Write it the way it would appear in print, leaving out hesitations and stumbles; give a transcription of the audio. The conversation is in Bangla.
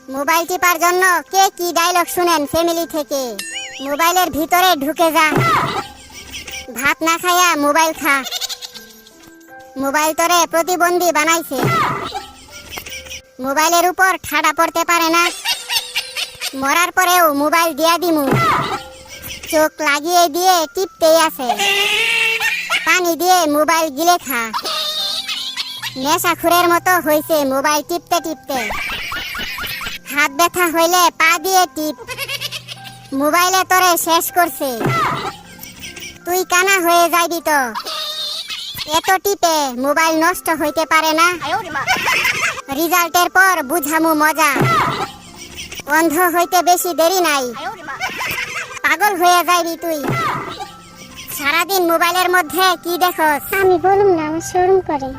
মোবাইল টিপার জন্য কে কি ডায়লগ শুনেন ফ্যামিলি থেকে? মোবাইলের ভিতরে ঢুকে যা, ভাত না খায়া মোবাইল খা। মোবাইল তোরে প্রতিবন্ধী বানাইছে, মোবাইলের উপর ঠাডা পড়তে পারে না। মরার পরেও মোবাইল দিয়া দিমু, চোখ লাগিয়ে দিয়ে টিপতেই আছে। পানি দিয়ে মোবাইল গিলে খা। নেশাখুরের মতো হইছে মোবাইল টিপতে টিপতে। হাত ব্যথা হইলে পা দিয়ে টিপ, মোবাইলে তোরে শেষ করছে। তুই কানা হয়ে যাইবি তো, এত টিপে মোবাইল নষ্ট হইতে পারে না। রিজাল্টের পর বুঝামু মজা, অন্ধ হইতে বেশি দেরি নাই। পাগল হয়ে যাইবি তুই। সারাদিন মোবাইলের মধ্যে কি দেখস? আমি বলুম না, আমার শরম করে।